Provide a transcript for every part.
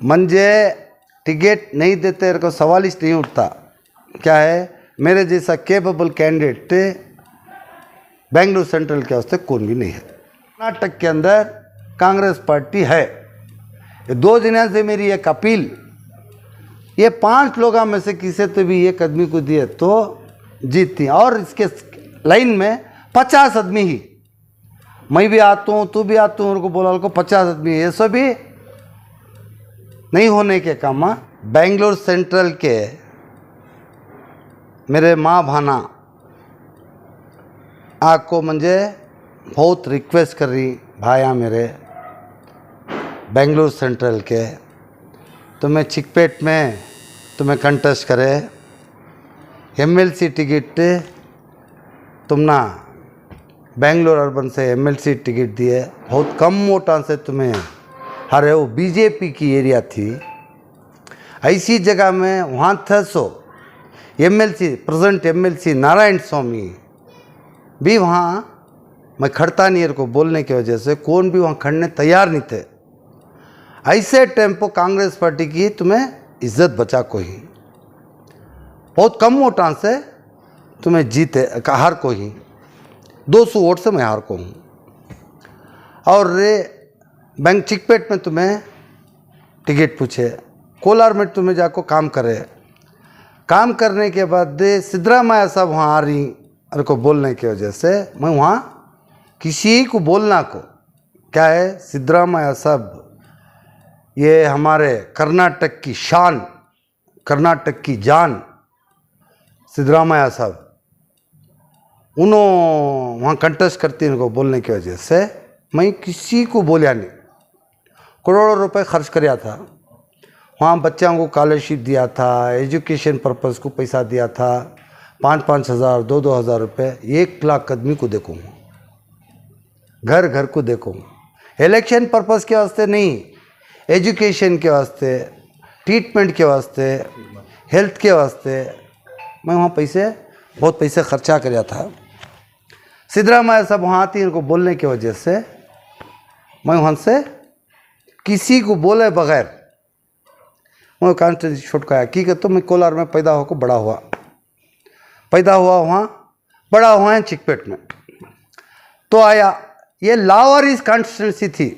मंजे टिकट नहीं देते को सवाल ही नहीं उठता। क्या है, मेरे जैसा केपेबल कैंडिडेट बेंगलुरु सेंट्रल के वास्ते कौन भी नहीं है। कर्नाटक के अंदर कांग्रेस पार्टी है। ये 2 दिनों से मेरी एक अपील, ये 5 लोगों में से किसी तो भी एक आदमी को दिए तो जीतती, और इसके लाइन में 50 आदमी ही, मैं भी आता हूँ, तू भी आता हूँ, उनको बोला को 50 आदमी, ये सब भी नहीं होने के काम। बेंगलुरु सेंट्रल के मेरे माँ भाना आपको मुझे बहुत रिक्वेस्ट कर रही, भाया मेरे बेंगलुरु सेंट्रल के, तुम्हें चिकपेट में तुम्हें कंटेस्ट करे, एमएलसी टिकट तुम ना बेंगलुरु अर्बन से एमएलसी टिकट दिए, बहुत कम वोटा से तुम्हें हरे। वो बीजेपी की एरिया थी, ऐसी जगह में वहाँ था सो एमएलसी, प्रेजेंट एमएलसी नारायण स्वामी भी वहाँ मैं खड़ता नहीं को बोलने की वजह से कौन भी वहाँ खड़ने तैयार नहीं थे। ऐसे टाइम पर कांग्रेस पार्टी की तुम्हें इज्जत बचा को ही, बहुत कम वोटां से तुम्हें जीते हार को ही, 200 वोट से मैं हार को हूँ। और रे बैंक चिकपेट में तुम्हें टिकट पूछे, कोलार में तुम्हें जाको काम करे, काम करने के बाद सिद्धरामैया साहब वहाँ आ रही और को बोलने की वजह से मैं वहाँ किसी को बोलना को, क्या है, सिद्धरामैया साहब ये हमारे कर्नाटक की शान, कर्नाटक की जान सिद्धरामैया साहब, उन्होंने वहाँ कंटेस्ट करती उनको बोलने की वजह से मैं किसी को बोलिया नहीं। करोड़ों रुपए खर्च किया था, वहाँ बच्चों को स्कॉलरशिप दिया था, एजुकेशन पर्पस को पैसा दिया था, 5-5 हज़ार 2-2 हज़ार रुपये, 1 लाख आदमी को देखूँगा, घर घर को देखूँगा। इलेक्शन पर्पस के वास्ते नहीं, एजुकेशन के वास्ते, ट्रीटमेंट के वास्ते, हेल्थ के वास्ते मैं वहाँ बहुत पैसे खर्चा किया था। सिद्धरामैया साहब वहाँ आती इनको बोलने की वजह से मैं वहाँ से किसी को बोले बगैर मैं कॉन्स्टिट्यूंसी छुटकाया। की कहते मैं कोलार में पैदा होकर बड़ा हुआ वहाँ बड़ा हुआ है चिकपेट में। तो आया ये लावारिस कॉन्स्टिट्यूंसी थी,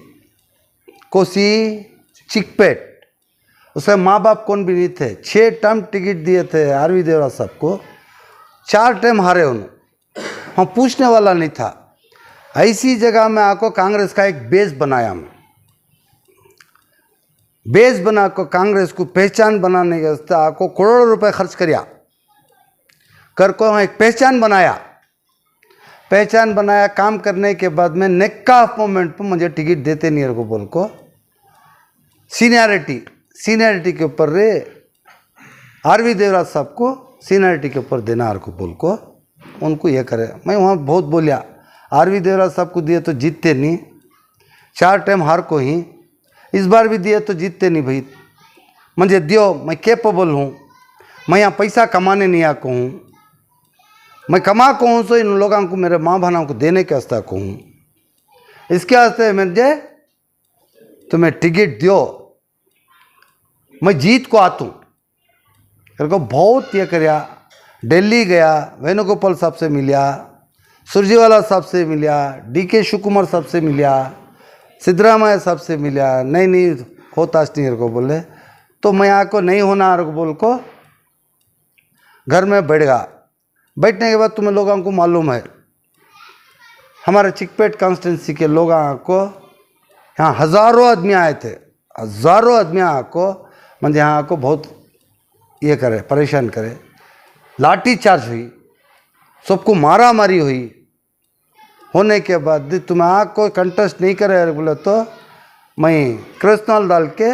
कोसी चिकपेट, उसमें माँ बाप कौन भी नहीं थे। 6 टर्म टिकट दिए थे आरवी देवरा साहब को, 4 टाइम हारे उन्होंने, वहाँ पूछने वाला नहीं था। ऐसी जगह में आको कांग्रेस का एक बेस बनाया, मैं बेस बना को कांग्रेस को पहचान बनाने के वास्ते आको करोड़ों रुपए खर्च कर को वहाँ एक पहचान बनाया। काम करने के बाद में नेक्का ऑफ मोमेंट पर मुझे टिकट देते नहीं को बोल को, सीनियरिटी के ऊपर रे आरवी देवराज साहब को सीनियरिटी के ऊपर देना को बोल को उनको ये करे। मैं वहाँ बहुत बोलिया, आरवी देवराज साहब को दिए तो जीतते नहीं, 4 टाइम हार को ही, इस बार भी दिए तो जीतते नहीं भाई, मुझे दियो, मैं कैपेबल हूँ, मैं यहाँ पैसा कमाने नहीं आको हूँ, मैं कमा को हूँ सो इन लोगों को, मेरे माँ बहनों को देने के वास्ते को हूँ, इसके वास्ते मुझे तुम्हें टिकट दियो, मैं जीत को आता हूँ। मेरे को बहुत ये कराया, दिल्ली गया, वेणुगोपाल साहब से मिलिया, सुरजेवाला साहब से मिलिया, DK शिवकुमार साहब से मिलिया, सिद्धरामैया साहब से मिलिया, नहीं होता नहीं को बोले, तो मैं आको नहीं होना को बोल को घर में बैठ गया। बैठने के बाद तुम्हें लोगों को मालूम है हमारे चिकपेट कॉन्स्टिट्यूंसी के लोगों को यहाँ हज़ारों आदमी आए थे, हज़ारों आदमी आको मतलब यहाँ को बहुत ये करे, परेशान करे, लाठी चार्ज हुई, सबको मारा मारी हुई। होने के बाद तुम्हें आग को कंटेस्ट नहीं करे बोले तो मैं कृष्णल डाल के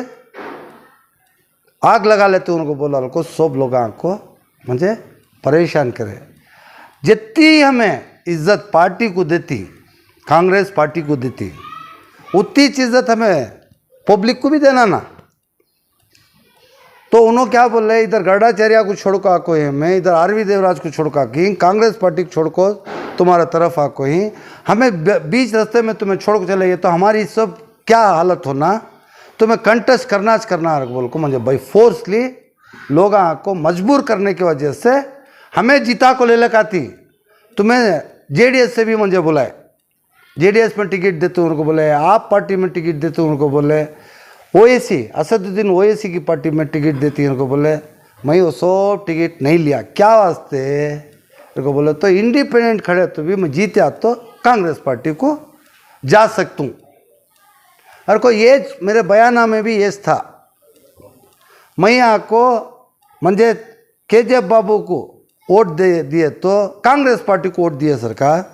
आग लगा लेते उनको बोला को, सब लोग आग को मुझे परेशान करे। जितनी हमें इज्जत पार्टी को देती, कांग्रेस पार्टी को देती, उतनी इज्जत हमें पब्लिक को भी देना ना। तो उन्होंने क्या बोल रहे, इधर गढ़ाचार्या को छोड़ को आको है, मैं इधर आरवी देवराज को छोड़ को आकी, कांग्रेस पार्टी को छोड़ को तुम्हारा तरफ आको ही, हमें बीच रास्ते में तुम्हें छोड़ को चले गए तो हमारी सब क्या हालत होना। तुम्हें कंटेस्ट करना बोल को मुझे भाई फोर्सली लोगों को मजबूर करने की वजह से हमें जीता को ले लगाती। तुम्हें जेडीएस से भी मुझे बुलाए, जेडीएस में टिकट देते उनको बोले, आप पार्टी में टिकट देते उनको बोले, ओएसी असदुद्दीन ओएसी की पार्टी में टिकट देती उनको बोले, मैं वो सब टिकट नहीं लिया। क्या वास्ते उनको बोले तो इंडिपेंडेंट खड़े तो भी मैं जीते तो कांग्रेस पार्टी को जा सकता हूँ। और को ये मेरे बयाना में भी ये था, मैं यहाँ को मुझे केजीएफ बाबू को वोट दे दिए तो कांग्रेस पार्टी को वोट दिए सरकार,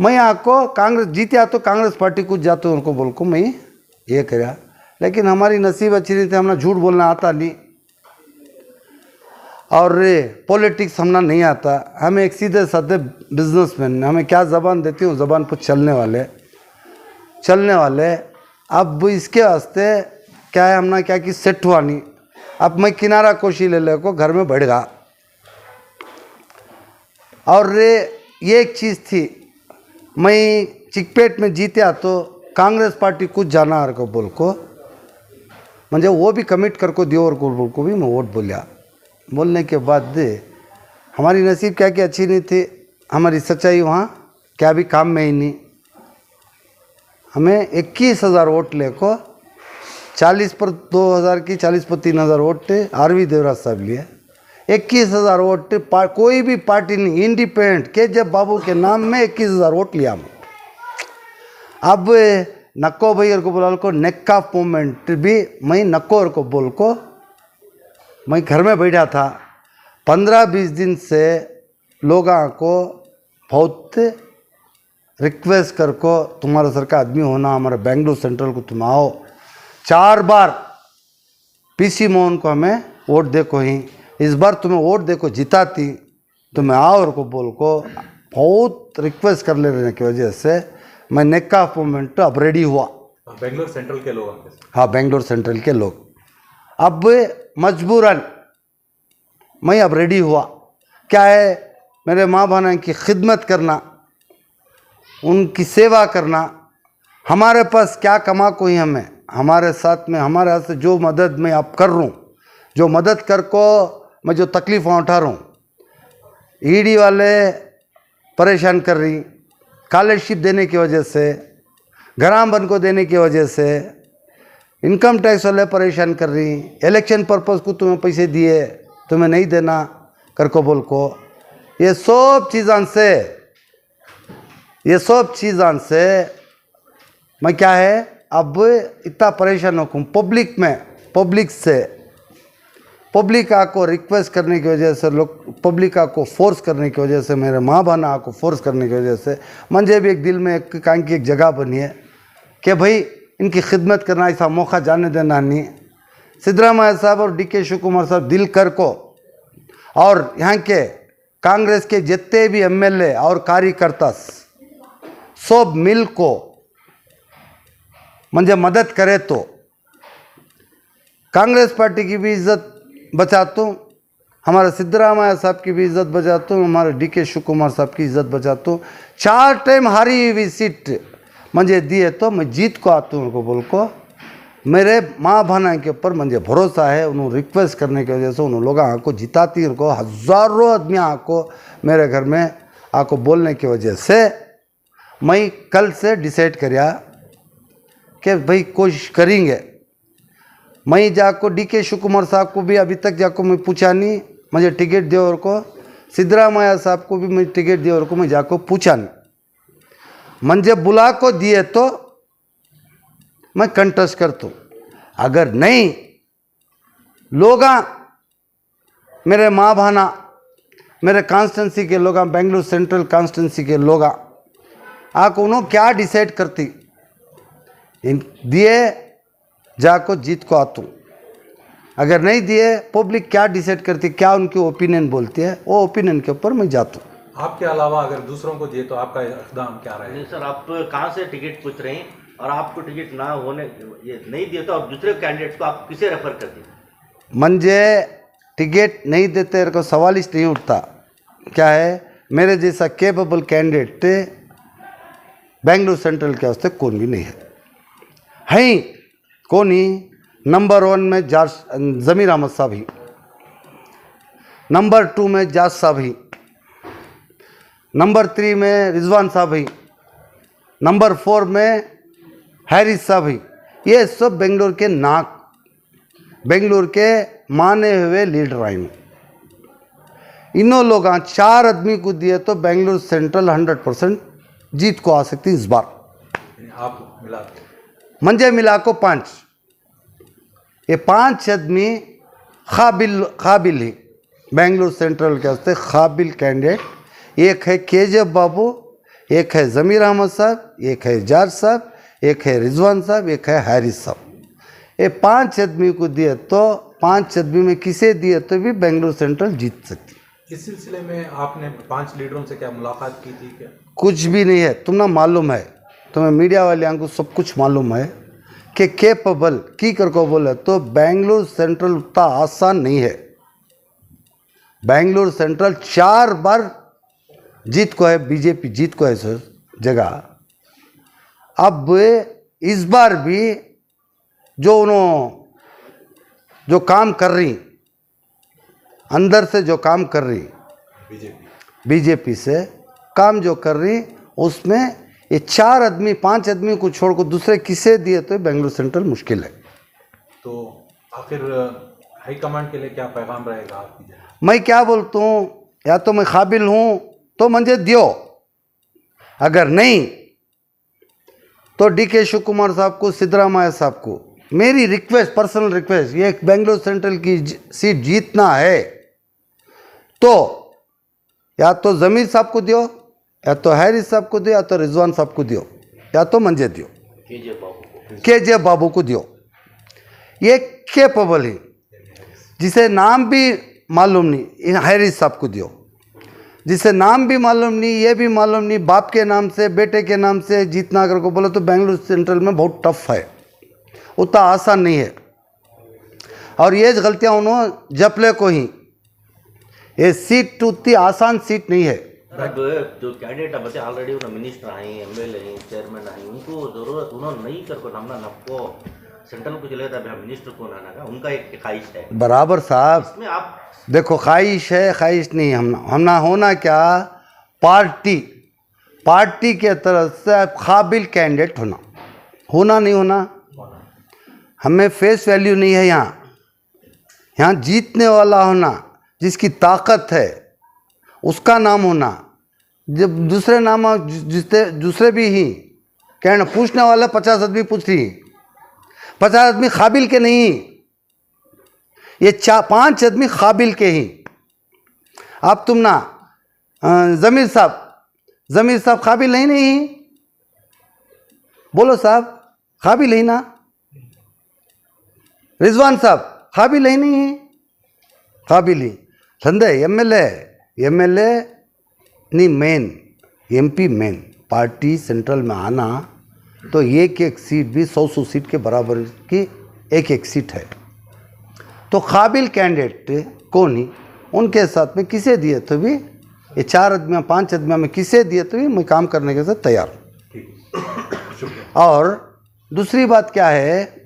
मैं यहाँ को कांग्रेस जीते तो कांग्रेस पार्टी को जाते उनको बोल को मैं ये कराया। लेकिन हमारी नसीब अच्छी नहीं थी, हमें झूठ बोलना आता नहीं और पॉलिटिक्स हमने नहीं आता। हमें एक सीधे साधे बिजनेसमैन, हमें क्या ज़बान देती हूँ, ज़बान पर चलने वाले। अब इसके वास्ते क्या है, हमने क्या कि सेट हुआ नहीं। अब मैं किनारा कोशी ले ले को घर में बैठ गया। और ये एक चीज़ थी, मैं चिकपेट में जीते तो कांग्रेस पार्टी कुछ जाना को बोल को मुझे वो भी कमिट कर को दियो और बोल को भी मैं वोट बोलिया। बोलने के बाद हमारी नसीब क्या कि अच्छी नहीं थी, हमारी सच्चाई वहाँ क्या भी काम में ही नहीं। हमें 21,000 वोट ले को 40 पर 2,000 की 40 पर 3,000 वोट आरवी देवराज साहब लिए। 21,000 वोट कोई भी पार्टी नहीं, इंडिपेंडेंट केजीएफ बाबू के नाम में 21,000 वोट लिया मैं। अब नक्को भैया को बोला को नेक्का मूवमेंट भी मैं नक्कोर को बोल को मैं घर में बैठा था। 15-20 दिन से लोगों को बहुत रिक्वेस्ट कर को तुम्हारा सर का आदमी होना, हमारे बेंगलुरु सेंट्रल को तुम आओ। 4 बार पीसी मोहन को हमें वोट दे को ही, इस बार तुम्हें वोट दे को जिताती, तुम्हें आओ और को बोल को बहुत रिक्वेस्ट कर लेने की वजह से मैं नेक्का मूवमेंट अब रेडी हुआ। बेंगलोर सेंट्रल के लोग, हाँ बेंगलोर सेंट्रल के लोग। अब मजबूरन मैं अब रेडी हुआ। क्या है, मेरे माँ बहन की खिदमत करना, उनकी सेवा करना। हमारे पास क्या कमा कोई हमें, हमारे साथ में हमारे हाथ से जो मदद मैं अब कर रहा हूँ, जो मदद कर को मैं जो तकलीफ़ें उठा रहा हूँ, ईडी वाले परेशान कर रही, स्कॉलरशिप देने की वजह से, ग्राम बन को देने की वजह से, इनकम टैक्स वाले परेशान कर रही, इलेक्शन पर्पज़ को तुम्हें पैसे दिए तुम्हें नहीं देना कर को बोल को, ये सब चीज़ां से मैं क्या है अब इतना परेशान हो पब्लिक को रिक्वेस्ट करने की वजह से, लोग पब्लिक को फोर्स करने की वजह से, मेरे माँ बहन को फोर्स करने की वजह से मुझे भी एक दिल में एक काम की एक जगह बनी है कि भाई इनकी खिदमत करना, ऐसा मौका जाने देना नहीं। सिद्धरामैया साहब और डीके शिव कुमार साहब दिल कर को और यहाँ के कांग्रेस के जितने भी एमएलए और कार्यकर्ता सब मिल को मुझे मदद करे तो कांग्रेस पार्टी की भी इज्जत बचाता हूँ, हमारे सिद्धरामैया साहब की भी इज्जत बचाता हूँ, हमारे डीके शिव कुमार साहब की इज्जत बचाता हूँ। 4 टाइम हारी हुई सीट मुझे दिए तो मैं जीत को आता हूँ उनको बोल को। मेरे माँ बहना के ऊपर मुझे भरोसा है, उन्होंने रिक्वेस्ट करने की वजह से उन लोगों को जिताती, उनको हज़ारों आदमी आको मेरे घर में आको बोलने की वजह से मैं कल से डिसाइड करिया कि भाई कोशिश करेंगे। मैं जाको डीके शिव कुमार साहब को भी अभी तक जाको मैं पूछा नहीं, मुझे टिकट दियो और को, सिद्धरामैया साहब को भी मैं टिकट दियो और को मैं जाको पूछा नहीं। मुझे बुला को दिए तो मैं कंटेस्ट करता हूँ, अगर नहीं लोग मेरे माँ बहना, मेरे कॉन्स्टिट्यूंसी के लोग, बेंगलुरु सेंट्रल कॉन्स्टिट्यूंसी के लोग आको उन्होंने क्या डिसाइड करती दिए जाको जीत को आता हूँ, अगर नहीं दिए पब्लिक क्या डिसाइड करती, क्या उनकी ओपिनियन बोलती है, वो ओपिनियन के ऊपर मैं जाता हूँ। आपके अलावा अगर दूसरों को दिए तो आपका इक़दाम क्या रहेगा? नहीं सर, आप कहाँ से टिकट पूछ रहे हैं और आपको टिकट ना होने ये नहीं दिया तो आप दूसरे कैंडिडेट को आप किसे रेफर करते हैं? मुझे टिकट नहीं देते को सवाल ही नहीं उठता। क्या है, मेरे जैसा कैपेबल कैंडिडेट बेंगलुरु सेंट्रल के वास्ते कौन भी नहीं है। कौन ही? नंबर 1 में ज़मीर अहमद साहब ही, नंबर 2 में जाज साहब ही, नंबर 3 में रिजवान साहब ही, नंबर 4 में हैरिस साहब ही। ये सब बेंगलोर के नाक, बेंगलोर के माने हुए लीडर आए। इन्हों लोग 4 आदमी को दिए तो बेंगलोर सेंट्रल 100% जीत को आ सकती इस बार। आप मिला मंजे मिला को 5, ये 5 आदमी काबिल ही बेंगलोर सेंट्रल के वास्ते काबिल कैंडिडेट। एक है केजे बाबू, एक है ज़मीर अहमद साहब, एक है जाज साहब, एक है रिजवान साहब, एक है हैरिस साहब। ये 5 आदमी को दिए तो 5 आदमी में किसे दिए तो भी बेंगलोर सेंट्रल जीत सकती। इस सिलसिले में आपने 5 लीडरों से क्या मुलाकात की थी क्या? कुछ भी नहीं है। तुम ना मालूम है, तुम्हें मीडिया वाले को सब कुछ मालूम है कि कैपेबल की कर को बोले तो बेंगलोर सेंट्रल उतना आसान नहीं है। बेंगलोर सेंट्रल 4 बार जीत को है, बीजेपी जीत को है सर जगह। अब इस बार भी जो काम कर रही, अंदर से जो काम कर रही बीजेपी से काम जो कर रही, उसमें ये 4 आदमी 5 आदमी को छोड़कर दूसरे किसे दिए तो बेंगलोर सेंट्रल मुश्किल है। तो आखिर हाईकमांड के लिए क्या पैगाम रहेगा आपकी? मैं क्या बोलता हूँ, या तो मैं काबिल हूँ तो मुझे दियो, अगर नहीं तो DK शिव कुमार साहब को, सिद्धरामैया साहब को मेरी रिक्वेस्ट, पर्सनल रिक्वेस्ट, ये बेंगलोर सेंट्रल की सीट जीतना है तो या तो ज़मीर साहब को दियो, या तो हैरिस साहब को दियो, या तो रिजवान साहब को दियो, या तो मंजे दियो, केजे बाबू को दियो। ये कैपेबल है, जिसे नाम भी मालूम नहीं, हैरिस साहब को दियो। जिसे नाम भी मालूम नहीं, ये भी मालूम नहीं, बाप के नाम से बेटे के नाम से जीतना अगर को बोले तो बेंगलोर सेंट्रल में बहुत टफ है, उतना आसान नहीं है। और ये गलतियां उन्होंने जपले को ही, ये सीट उतनी आसान सीट नहीं है। अब जो कैंडिडेट अब ऑलरेडी उन्होंने मिनिस्टर आए, MLA हैं, चेयरमैन आए, उनको जरूरत उन्होंने नहीं कर को नमना नपको सेंट्रल को चले था मिनिस्टर को नाना का, उनका एक ख्वाहिश है बराबर साहब। इसमें आप देखो ख्वाहिश है, ख्वाहिश नहीं, हमना होना क्या, पार्टी के तरफ से काबिल कैंडिडेट होना नहीं होना। हमें फेस वैल्यू नहीं है यहाँ जीतने वाला होना, जिसकी ताकत है उसका नाम होना। जब दूसरे नाम दूसरे भी ही कहना पूछने वाला 50 आदमी पूछ रही, 50 आदमी काबिल के नहीं, ये 5 आदमी काबिल के ही। अब तुम ना ज़मीर साहब काबिल नहीं, बोलो साहब काबिल ही ना। रिजवान साहब काबिल ही नहीं, काबिल ही। संदेह MLA नहीं, main MP main party central में आना तो एक सीट भी 100 सीट के बराबर की एक सीट है। तो काबिल कैंडिडेट कौन ही, उनके साथ में किसे दिए तो भी, ये 4 आदमियाँ 5 आदमियाँ में किसे दिए तो भी मैं काम करने के साथ तैयार हूँ। और दूसरी बात क्या है,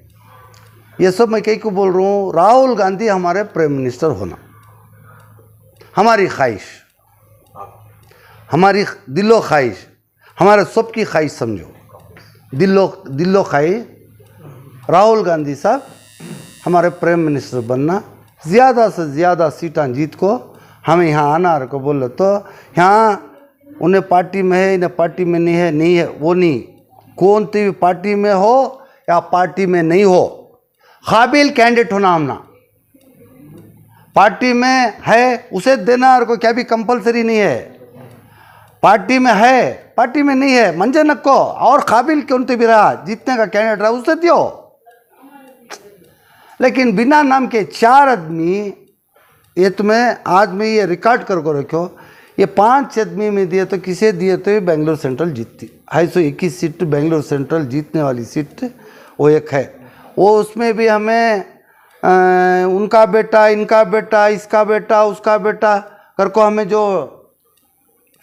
ये सब मैं कहीं को बोल रहा हूँ, राहुल गांधी हमारे प्राइम मिनिस्टर होना हमारी ख्वाहिश, हमारी दिलो ख्वाहिश, हमारे सबकी ख्वाहिश समझो, दिलो ख्वाहिश राहुल गांधी साहब हमारे प्राइम मिनिस्टर बनना। ज़्यादा से ज़्यादा सीटें जीत को हमें यहाँ आना को बोले तो यहाँ उन्हें पार्टी में है, इन्हें पार्टी में नहीं है वो नहीं, कौन सी भी पार्टी में हो या पार्टी में नहीं हो, काबिल कैंडिडेट होना हमना। पार्टी में है उसे देना और को क्या भी कंपलसरी नहीं है, पार्टी में है पार्टी में नहीं है मंजे नक्को, और काबिल क्यों तो भी रहा जीतने का कैंडिडेट रहा उसे दियो। लेकिन बिना नाम के 4 आदमी, ये तुम्हें आज में ये रिकॉर्ड करके रखो, ये 5 आदमी में दिए तो किसे दिए तो बेंगलोर सेंट्रल जीतती है। 121 सीट बेंगलोर सेंट्रल जीतने वाली सीट वो एक है। वो उसमें भी हमें उनका बेटा, इनका बेटा, इसका बेटा, उसका बेटा करको हमें जो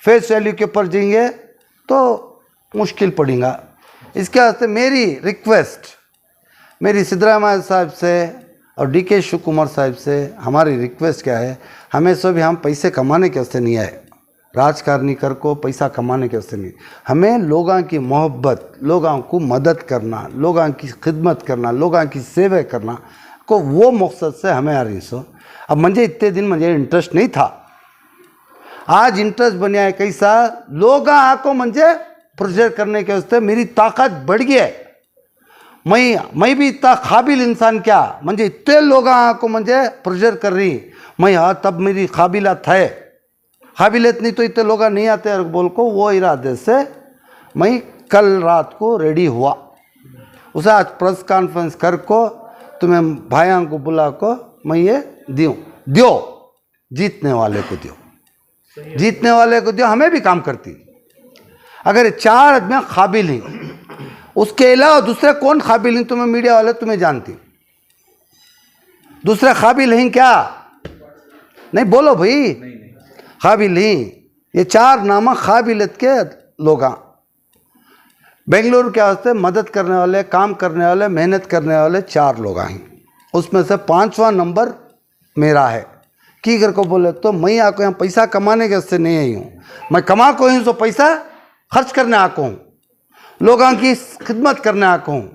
फेस वैल्यू के ऊपर जाएंगे तो मुश्किल पड़ेगा। इसके वास्ते मेरी रिक्वेस्ट, मेरी सिद्धरामैया साहब से और DK शिव कुमार साहब से हमारी रिक्वेस्ट क्या है, हमें सब हम पैसे कमाने के वास्ते नहीं आए, राजकारणी कर को पैसा कमाने के वास्ते नहीं, हमें लोगों की मोहब्बत, लोगों को मदद करना, लोगों की खिदमत करना, लोगों की सेवा करना को वो मकसद से हमें आ रही सो। अब मुझे इतने दिन मुझे इंटरेस्ट नहीं था, आज इंटरेस्ट बनिया है। कैसा लोगों को मुझे प्रोजेक्ट करने के वास्ते मेरी ताकत बढ़ गई है। मैं भी इतना काबिल इंसान क्या, मुझे इतने लोगों को मुझे प्रोजेक्ट कर रही मैं, हाँ तब मेरी काबिलियत है, काबिलियत नहीं तो इतने लोग नहीं आते और बोल को वो इरादे से मैं कल रात को रेडी हुआ। उसे आज प्रेस कॉन्फ्रेंस कर को तुम्हें भाइयों को बुला को मैं ये दियो जीतने वाले को दियो, जीतने वाले को दियो। हमें भी काम करती, अगर 4 आदमी काबिल हैं, उसके अलावा दूसरे कौन काबिल हैं, तुम्हें मीडिया वाले तुम्हें जानती, दूसरे काबिल हैं क्या? नहीं बोलो भाई, काबिल हैं ये 4 नामा काबिलियत के लोग। बेंगलुरु के वास्ते मदद करने वाले, काम करने वाले, मेहनत करने वाले 4 लोग हैं, उसमें से 5वां नंबर मेरा है। की कर को बोले तो मैं आको यहाँ पैसा कमाने के वास्ते नहीं आई हूँ, मैं कमा को हूँ तो पैसा खर्च करने आको हूँ, लोगों की खिदमत करने आको हूँ।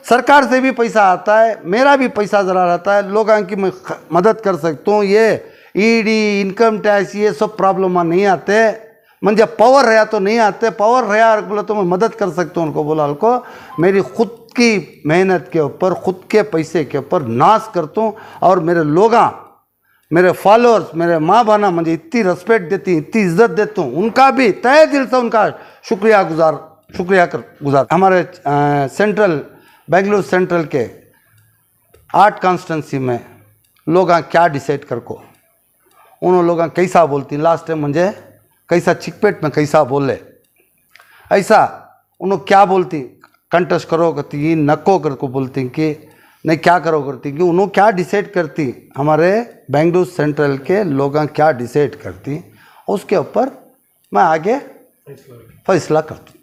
सरकार से भी पैसा आता है, मेरा भी पैसा ज़रा रहता है, लोगों की मैं मदद कर सकता हूँ। ये ED, इनकम टैक्स, ये सब प्रॉब्लम नहीं आते, मुझे पावर रहा तो नहीं आते, पावर रहा बोला तो मैं मदद कर सकता हूँ। उनको बोला उनको मेरी खुद की मेहनत के ऊपर, खुद के पैसे के ऊपर नाश करता हूँ, और मेरे लोग, मेरे फॉलोअर्स, मेरे माँ बहना मुझे इतनी रिस्पेक्ट देती, इतनी इज्जत देता हूँ, उनका भी तहे दिल से उनका शुक्रिया गुजार। हमारे सेंट्रल बेंगलुरु सेंट्रल के 8 कॉन्स्टिट्यूंसी में लोग क्या डिसाइड कर को, उन्होंने लोग कैसा बोलती, लास्ट टाइम मुझे कैसा चिकपेट में कैसा बोले, ऐसा उन्होंने क्या बोलती, कंटेस्ट करो करती, नको कर को बोलती कि नहीं क्या करो करती, कि उन्होंने क्या डिसाइड करती, हमारे बेंगलुरु सेंट्रल के लोग क्या डिसाइड करती, उसके ऊपर मैं आगे फैसला करती।